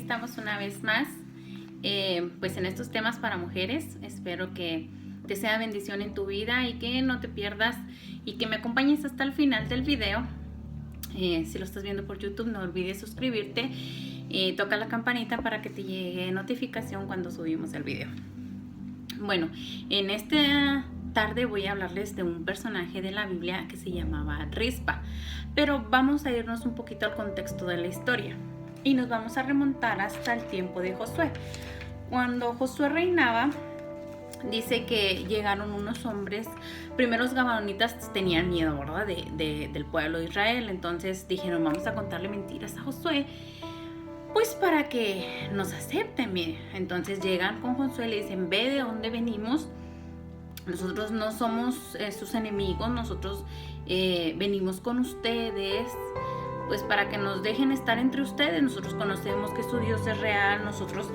estamos una vez más, pues en estos temas para mujeres. Espero que te sea bendición en tu vida y que no te pierdas y que me acompañes hasta el final del video. Si lo estás viendo por YouTube, no olvides suscribirte y toca la campanita para que te llegue notificación cuando subimos el video. Bueno, en esta tarde voy a hablarles de un personaje de la Biblia que se llamaba Rispa, pero vamos a irnos un poquito al contexto de la historia y nos vamos a remontar hasta el tiempo de Josué. Cuando Josué reinaba, dice que llegaron unos hombres. Primero los gabaonitas tenían miedo, ¿verdad? Del pueblo de Israel. Entonces dijeron, vamos a contarle mentiras a Josué, pues para que nos acepten. Mire. Entonces llegan con Josué y le dicen, ve de dónde venimos. Nosotros no somos sus enemigos, nosotros venimos con ustedes, pues para que nos dejen estar entre ustedes. Nosotros conocemos que su Dios es real, nosotros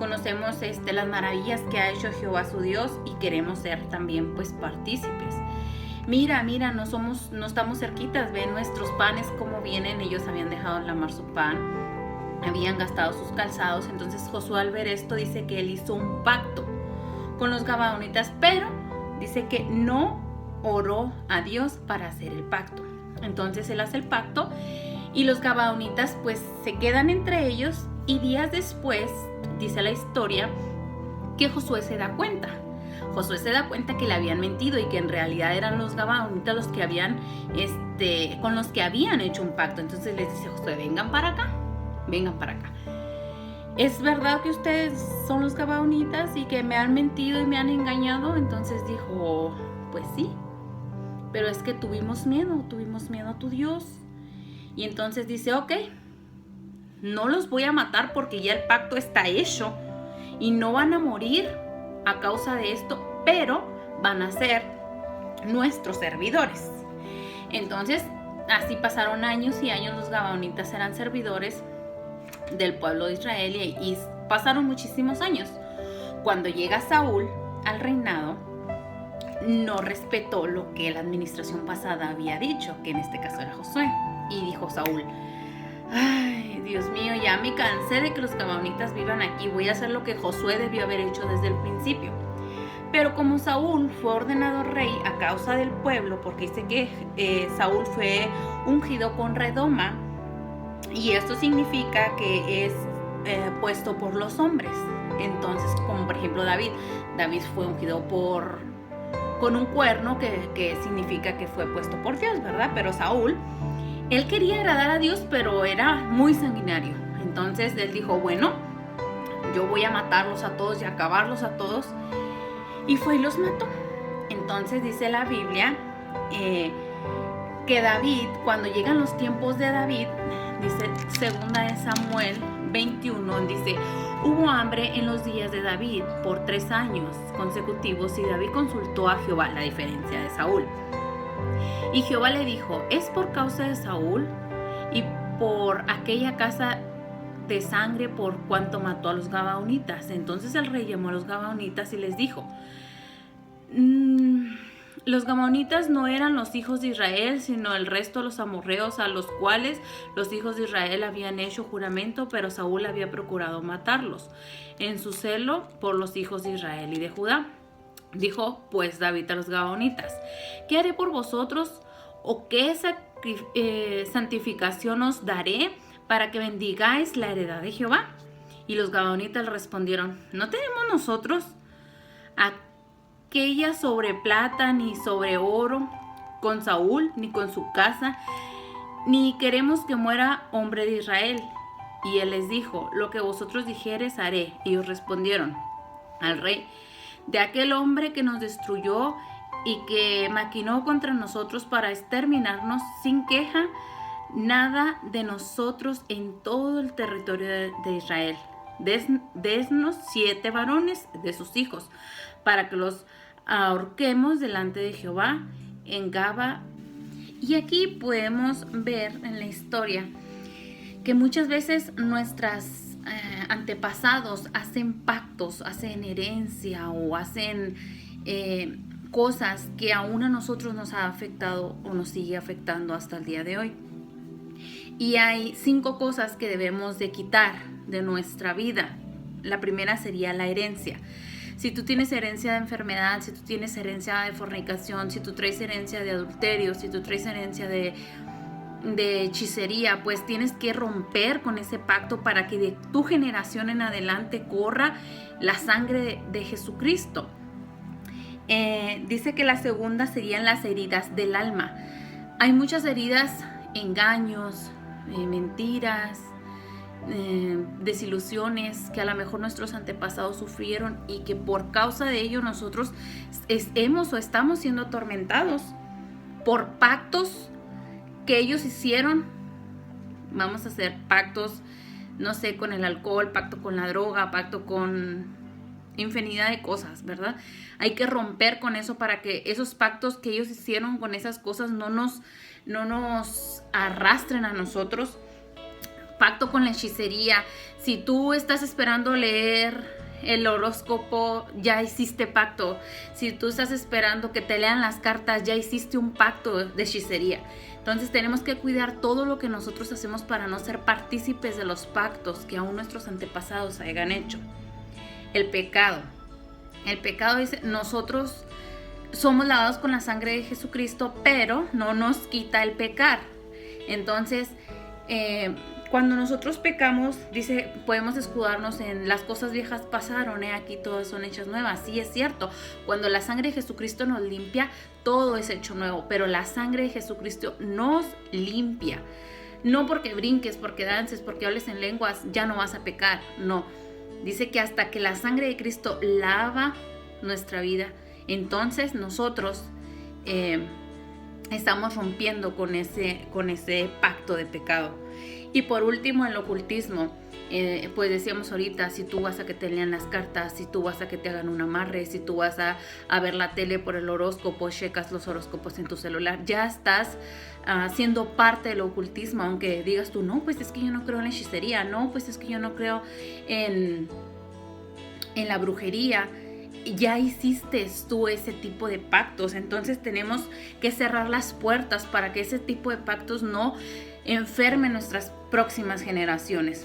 conocemos las maravillas que ha hecho Jehová su Dios y queremos ser también pues partícipes. Mira, no estamos cerquitas, ven nuestros panes cómo vienen. Ellos habían dejado en la mar su pan, habían gastado sus calzados. Entonces Josué, al ver esto, dice que él hizo un pacto con los gabaonitas, pero dice que no oró a Dios para hacer el pacto. Entonces él hace el pacto y los gabaonitas pues se quedan entre ellos, y días después dice la historia que Josué se da cuenta. Josué se da cuenta que le habían mentido y que en realidad eran los gabaonitas los que habían con los que habían hecho un pacto. Entonces les dice Josué, vengan para acá. ¿Es verdad que ustedes son los gabaonitas y que me han mentido y me han engañado? Entonces dijo, pues sí, pero es que tuvimos miedo a tu Dios. Y entonces dice, ok, no los voy a matar porque ya el pacto está hecho y no van a morir a causa de esto, pero van a ser nuestros servidores. Entonces así pasaron años y años. Los gabaonitas eran servidores del pueblo de Israel y pasaron muchísimos años. Cuando llega Saúl al reinado, no respetó lo que la administración pasada había dicho, que en este caso era Josué, y dijo Saúl, ay, Dios mío, ya me cansé de que los gabaonitas vivan aquí, voy a hacer lo que Josué debió haber hecho desde el principio. Pero como Saúl fue ordenado rey a causa del pueblo, porque dice que Saúl fue ungido con redoma, y esto significa que es puesto por los hombres. Entonces, como por ejemplo David fue ungido con un cuerno, que significa que fue puesto por Dios, ¿verdad? Pero Saúl, él quería agradar a Dios, pero era muy sanguinario. Entonces él dijo, bueno, yo voy a matarlos a todos y acabarlos a todos. Y fue y los mató. Entonces dice la Biblia que David, cuando llegan los tiempos de David, dice segunda de Samuel 21, dice, hubo hambre en los días de David por 3 años consecutivos y David consultó a Jehová, la diferencia de Saúl. Y Jehová le dijo, es por causa de Saúl y por aquella casa de sangre por cuanto mató a los gabaonitas. Entonces el rey llamó a los gabaonitas y les dijo, los gabaonitas no eran los hijos de Israel, sino el resto de los amorreos, a los cuales los hijos de Israel habían hecho juramento, pero Saúl había procurado matarlos en su celo por los hijos de Israel y de Judá. Dijo pues David a los gabaonitas, ¿qué haré por vosotros? ¿O qué santificación os daré para que bendigáis la heredad de Jehová? Y los gabaonitas respondieron, ¿no tenemos nosotros aquella sobre plata ni sobre oro con Saúl ni con su casa, ni queremos que muera hombre de Israel? Y él les dijo, lo que vosotros dijereis haré. Y ellos respondieron al rey, de aquel hombre que nos destruyó y que maquinó contra nosotros para exterminarnos, sin queja nada de nosotros en todo el territorio de Israel. Desnos 7 varones de sus hijos, para que los ahorquemos delante de Jehová en Gaba. Y aquí podemos ver en la historia que muchas veces nuestras antepasados hacen pactos, hacen herencia o hacen cosas que aún a nosotros nos ha afectado o nos sigue afectando hasta el día de hoy. Y hay 5 cosas que debemos de quitar de nuestra vida. La primera sería la herencia. Si tú tienes herencia de enfermedad, si tú tienes herencia de fornicación, si tú traes herencia de adulterio, si tú traes herencia de hechicería, pues tienes que romper con ese pacto para que de tu generación en adelante corra la sangre de Jesucristo. Dice que la segunda serían las heridas del alma. Hay muchas heridas, engaños, mentiras, desilusiones que a lo mejor nuestros antepasados sufrieron y que por causa de ello nosotros hemos o estamos siendo atormentados por pactos que ellos hicieron. Vamos a hacer pactos, no sé, con el alcohol, pacto con la droga, pacto con infinidad de cosas, ¿verdad? Hay que romper con eso para que esos pactos que ellos hicieron con esas cosas no nos arrastren a nosotros. Pacto con la hechicería. Si tú estás esperando leer el horóscopo, ya hiciste pacto. Si tú estás esperando que te lean las cartas, ya hiciste un pacto de hechicería. Entonces tenemos que cuidar todo lo que nosotros hacemos para no ser partícipes de los pactos que aún nuestros antepasados hayan hecho. El pecado. El pecado dice, nosotros somos lavados con la sangre de Jesucristo, pero no nos quita el pecar. Entonces, cuando nosotros pecamos, dice, podemos escudarnos en las cosas viejas pasaron, aquí todas son hechas nuevas. Sí, es cierto. Cuando la sangre de Jesucristo nos limpia, todo es hecho nuevo. Pero la sangre de Jesucristo nos limpia. No porque brinques, porque dances, porque hables en lenguas, ya no vas a pecar. No. Dice que hasta que la sangre de Cristo lava nuestra vida, entonces nosotros estamos rompiendo con ese pacto de pecado. Y por último, el ocultismo. Pues decíamos ahorita, si tú vas a que te lean las cartas, si tú vas a que te hagan un amarre, si tú vas a ver la tele por el horóscopo, checas los horóscopos en tu celular, ya estás siendo parte del ocultismo. Aunque digas tú, no, pues es que yo no creo en la hechicería, no, pues es que yo no creo en la brujería. Ya hiciste tú ese tipo de pactos. Entonces tenemos que cerrar las puertas para que ese tipo de pactos no enfermen nuestras próximas generaciones.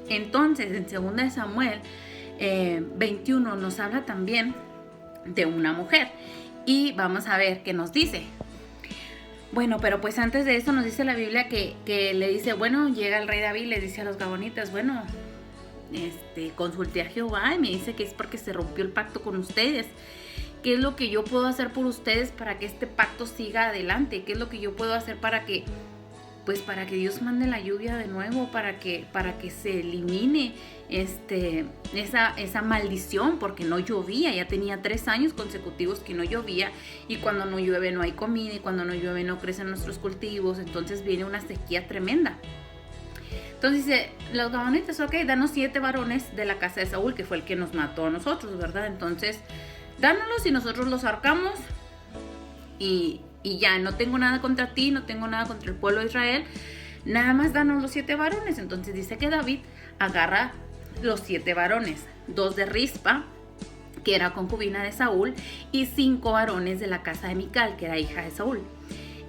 Entonces en 2 Samuel 21 nos habla también de una mujer y vamos a ver qué nos dice. Bueno, pero pues antes de eso nos dice la Biblia que le dice, bueno, llega el rey David y le dice a los gabonitas, bueno, consulté a Jehová y me dice que es porque se rompió el pacto con ustedes. ¿Qué es lo que yo puedo hacer por ustedes para que este pacto siga adelante? ¿Qué es lo que yo puedo hacer para que Dios mande la lluvia de nuevo, para que se elimine esa maldición? Porque no llovía, ya tenía 3 años consecutivos que no llovía, y cuando no llueve no hay comida, y cuando no llueve no crecen nuestros cultivos, entonces viene una sequía tremenda. Entonces dice, los gabonitas, ok, danos 7 varones de la casa de Saúl, que fue el que nos mató a nosotros, ¿verdad? Entonces, dánoslos y nosotros los ahorcamos y ya, no tengo nada contra ti, no tengo nada contra el pueblo de Israel, nada más danos los 7 varones. Entonces dice que David agarra los 7 varones, 2 de Rispa, que era concubina de Saúl, y 5 varones de la casa de Mical, que era hija de Saúl.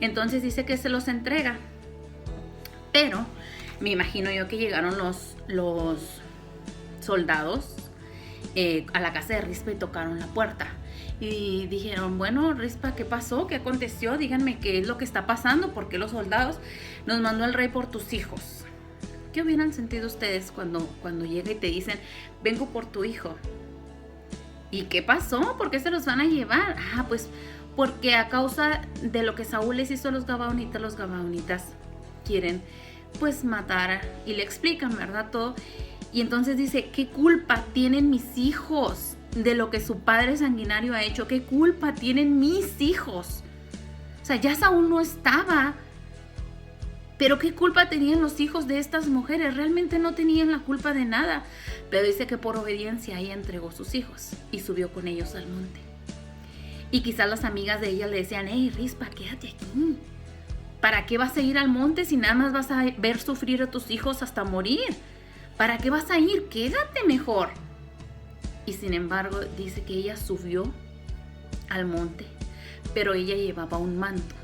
Entonces dice que se los entrega, pero me imagino yo que llegaron los soldados a la casa de Rispa y tocaron la puerta. Y dijeron, bueno, Rispa, ¿qué pasó? ¿Qué aconteció? Díganme qué es lo que está pasando. ¿Por qué los soldados nos mandó el rey por tus hijos? ¿Qué hubieran sentido ustedes cuando llega y te dicen, vengo por tu hijo? ¿Y qué pasó? ¿Por qué se los van a llevar? Pues porque a causa de lo que Saúl les hizo a los gabaonitas quieren pues matar. Y le explican, ¿verdad? Todo. Y entonces dice, ¿qué culpa tienen mis hijos de lo que su padre sanguinario ha hecho? ¿Qué culpa tienen mis hijos? O sea, ya Saúl no estaba, pero ¿qué culpa tenían los hijos de estas mujeres? Realmente no tenían la culpa de nada. Pero dice que por obediencia ella entregó sus hijos y subió con ellos al monte. Y quizás las amigas de ella le decían, hey, Rispa, quédate aquí. ¿Para qué vas a ir al monte si nada más vas a ver sufrir a tus hijos hasta morir? ¿Para qué vas a ir? Quédate mejor. Y sin embargo, dice que ella subió al monte, pero ella llevaba un manto.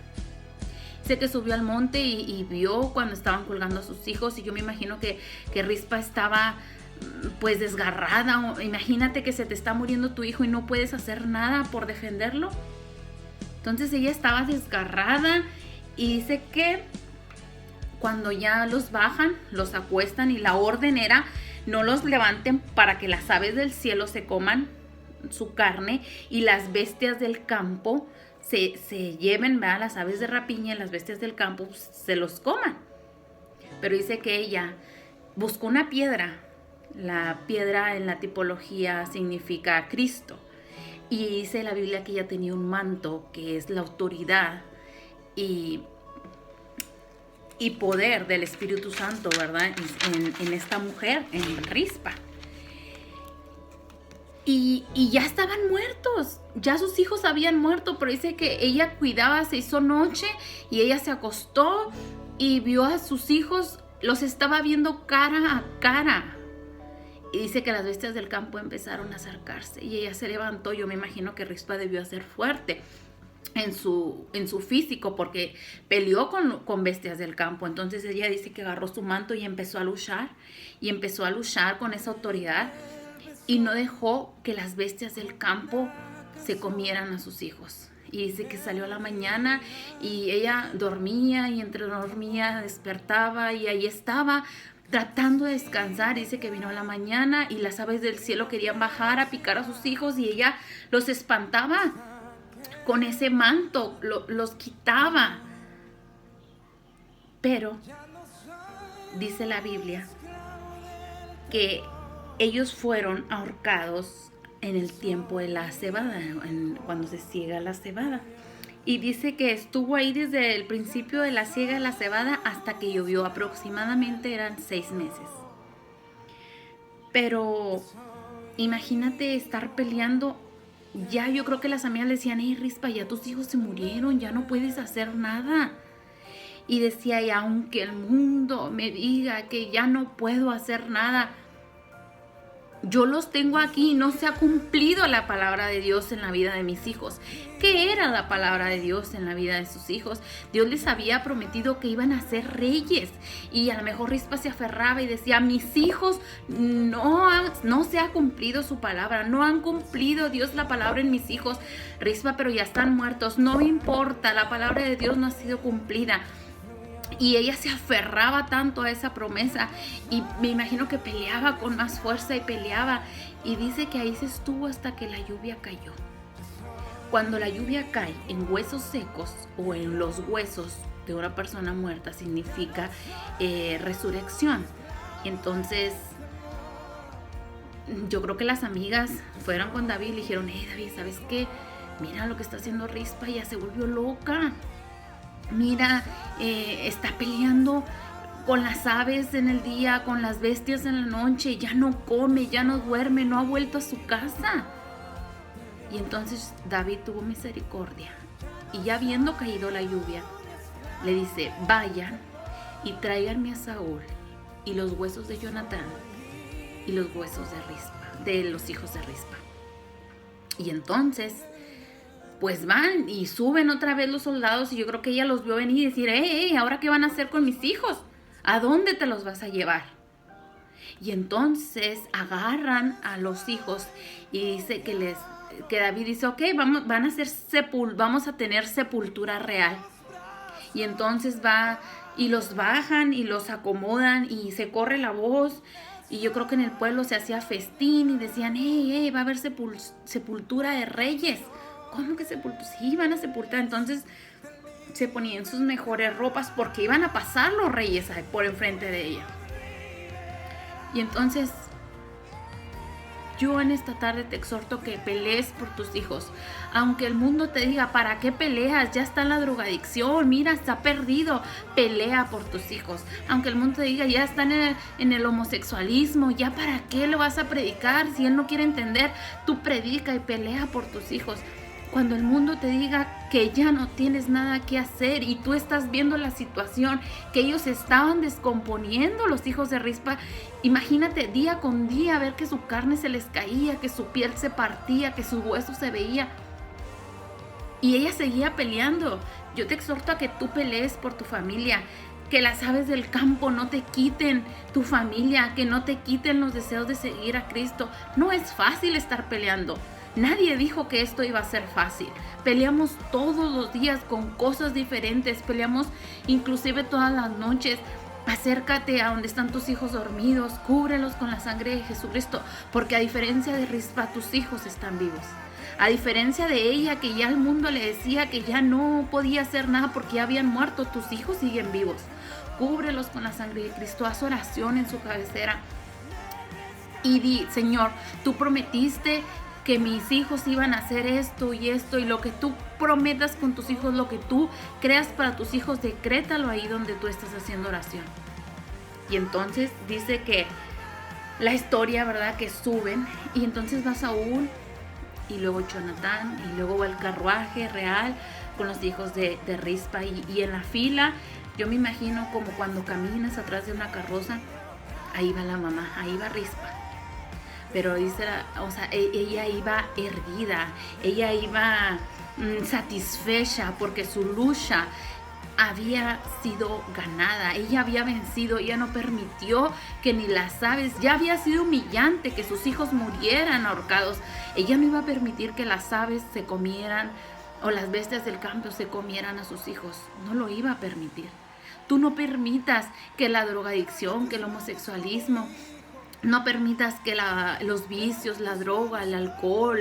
Sé que subió al monte y vio cuando estaban colgando a sus hijos, y yo me imagino que Rispa estaba pues desgarrada. Imagínate que se te está muriendo tu hijo y no puedes hacer nada por defenderlo. Entonces ella estaba desgarrada, y dice que cuando ya los bajan, los acuestan, y la orden era: no los levanten para que las aves del cielo se coman su carne y las bestias del campo se lleven, ¿verdad? Las aves de rapiña y las bestias del campo se los coman. Pero dice que ella buscó una piedra. La piedra en la tipología significa Cristo. Y dice la Biblia que ella tenía un manto, que es la autoridad y poder del Espíritu Santo, ¿verdad? En esta mujer, en Rispa. Y ya estaban muertos, ya sus hijos habían muerto, pero dice que ella cuidaba, se hizo noche y ella se acostó y vio a sus hijos, los estaba viendo cara a cara. Y dice que las bestias del campo empezaron a acercarse y ella se levantó. Yo me imagino que Rispa debió ser fuerte en su físico, porque peleó con bestias del campo. Entonces ella dice que agarró su manto y empezó a luchar con esa autoridad, y no dejó que las bestias del campo se comieran a sus hijos. Y dice que salió a la mañana y ella dormía, y entre dormía despertaba, y ahí estaba tratando de descansar. Dice que vino a la mañana y las aves del cielo querían bajar a picar a sus hijos, y ella los espantaba con ese manto, los quitaba. Pero dice la Biblia que ellos fueron ahorcados en el tiempo de la cebada, cuando se siega la cebada. Y dice que estuvo ahí desde el principio de la siega de la cebada hasta que llovió. Aproximadamente eran 6 meses. Pero imagínate estar peleando. Ya yo creo que las amigas le decían: hey, Rispa, ya tus hijos se murieron, ya no puedes hacer nada. Y decía: y aunque el mundo me diga que ya no puedo hacer nada, yo los tengo aquí. No se ha cumplido la palabra de Dios en la vida de mis hijos. ¿Qué era la palabra de Dios en la vida de sus hijos? Dios les había prometido que iban a ser reyes. Y a lo mejor Rispa se aferraba y decía: mis hijos no se ha cumplido su palabra. No han cumplido Dios la palabra en mis hijos. Rispa, pero ya están muertos. No me importa, la palabra de Dios no ha sido cumplida. Y ella se aferraba tanto a esa promesa, y me imagino que peleaba con más fuerza y peleaba. Y dice que ahí se estuvo hasta que la lluvia cayó. Cuando la lluvia cae en huesos secos o en los huesos de una persona muerta, significa resurrección. Entonces yo creo que las amigas fueron con David y le dijeron: hey, David, ¿sabes qué? Mira lo que está haciendo Rispa, ya se volvió loca. Mira, está peleando con las aves en el día, con las bestias en la noche, ya no come, ya no duerme, no ha vuelto a su casa. Y entonces David tuvo misericordia, y ya habiendo caído la lluvia, le dice: vayan y tráiganme a Saúl y los huesos de Jonatán y los huesos de Rispa, de los hijos de Rispa. Y entonces pues van y suben otra vez los soldados, y yo creo que ella los vio venir y decir: hey, ¿ahora qué van a hacer con mis hijos? ¿A dónde te los vas a llevar? Y entonces agarran a los hijos, y dice que David dice: ok, vamos a tener sepultura real. Y entonces va y los bajan y los acomodan, y se corre la voz. Y yo creo que en el pueblo se hacía festín y decían: hey, va a haber sepultura de reyes. ¿Cómo que sepultura? Sí, van a sepultar. Entonces se ponían sus mejores ropas, porque iban a pasar los reyes por enfrente de ella. Y entonces yo en esta tarde te exhorto que pelees por tus hijos. Aunque el mundo te diga: ¿para qué peleas? Ya está en la drogadicción, mira, está perdido. Pelea por tus hijos. Aunque el mundo te diga: ya están en el homosexualismo, ¿ya para qué lo vas a predicar? Si él no quiere entender, tú predica y pelea por tus hijos. Cuando el mundo te diga que ya no tienes nada que hacer, y tú estás viendo la situación, que ellos estaban descomponiendo, los hijos de Rispa, imagínate día con día ver que su carne se les caía, que su piel se partía, que su hueso se veía. Y ella seguía peleando. Yo te exhorto a que tú pelees por tu familia, que las aves del campo no te quiten tu familia, que no te quiten los deseos de seguir a Cristo. No es fácil estar peleando. Nadie dijo que esto iba a ser fácil. Peleamos todos los días con cosas diferentes. Peleamos inclusive todas las noches. Acércate a donde están tus hijos dormidos. Cúbrelos con la sangre de Jesucristo. Porque a diferencia de Rispa, tus hijos están vivos. A diferencia de ella, que ya el mundo le decía que ya no podía hacer nada porque ya habían muerto, tus hijos siguen vivos. Cúbrelos con la sangre de Cristo. Haz oración en su cabecera. Y di, Señor, tú prometiste que mis hijos iban a hacer esto, y lo que tú prometas con tus hijos, lo que tú creas para tus hijos, decrétalo ahí donde tú estás haciendo oración. Y entonces dice que la historia, ¿verdad? Que suben, y entonces va Saúl, y luego Jonatán, y luego va el carruaje real con los hijos de Rispa, y en la fila, yo me imagino como cuando caminas atrás de una carroza, ahí va la mamá, ahí va Rispa. Pero dice, ella iba erguida, ella iba satisfecha porque su lucha había sido ganada, ella había vencido, ella no permitió que ni las aves, ya había sido humillante que sus hijos murieran ahorcados, ella no iba a permitir que las aves se comieran o las bestias del campo se comieran a sus hijos, no lo iba a permitir. Tú no permitas que la drogadicción, que el homosexualismo, no permitas que los vicios, la droga, el alcohol,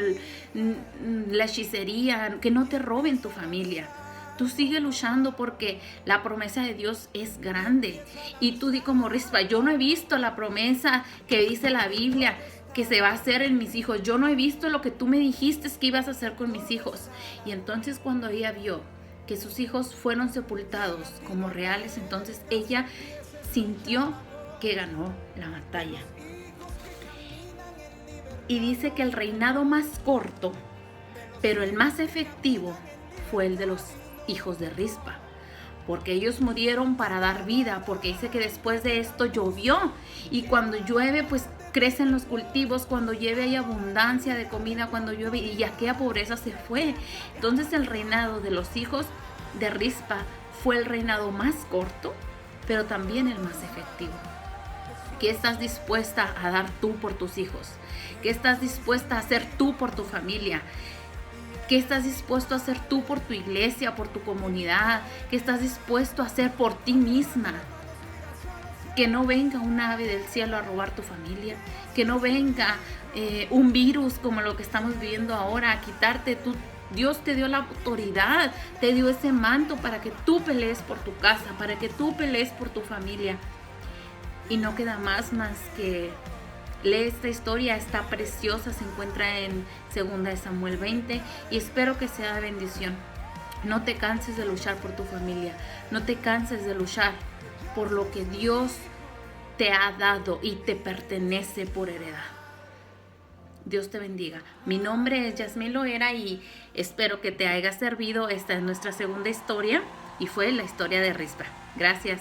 la hechicería, que no te roben tu familia. Tú sigue luchando porque la promesa de Dios es grande. Y tú di como Rispa, yo no he visto la promesa que dice la Biblia que se va a hacer en mis hijos. Yo no he visto lo que tú me dijiste que ibas a hacer con mis hijos. Y entonces cuando ella vio que sus hijos fueron sepultados como reales, entonces ella sintió que ganó la batalla. Y dice que el reinado más corto, pero el más efectivo, fue el de los hijos de Rispa. Porque ellos murieron para dar vida, porque dice que después de esto llovió. Y cuando llueve, pues crecen los cultivos, cuando llueve hay abundancia de comida, cuando llueve, y aquella pobreza se fue. Entonces el reinado de los hijos de Rispa fue el reinado más corto, pero también el más efectivo. ¿Qué estás dispuesta a dar tú por tus hijos? ¿Qué estás dispuesta a hacer tú por tu familia? ¿Qué estás dispuesto a hacer tú por tu iglesia, por tu comunidad? ¿Qué estás dispuesto a hacer por ti misma? Que no venga un ave del cielo a robar tu familia. Que no venga un virus como lo que estamos viviendo ahora a quitarte. Dios te dio la autoridad, te dio ese manto para que tú pelees por tu casa, para que tú pelees por tu familia. Y no queda más que lee esta historia, está preciosa, se encuentra en 2 Samuel 20 y espero que sea de bendición. No te canses de luchar por tu familia, no te canses de luchar por lo que Dios te ha dado y te pertenece por heredad. Dios te bendiga. Mi nombre es Yasmín Loera y espero que te haya servido. Esta es nuestra segunda historia y fue la historia de Rispa. Gracias.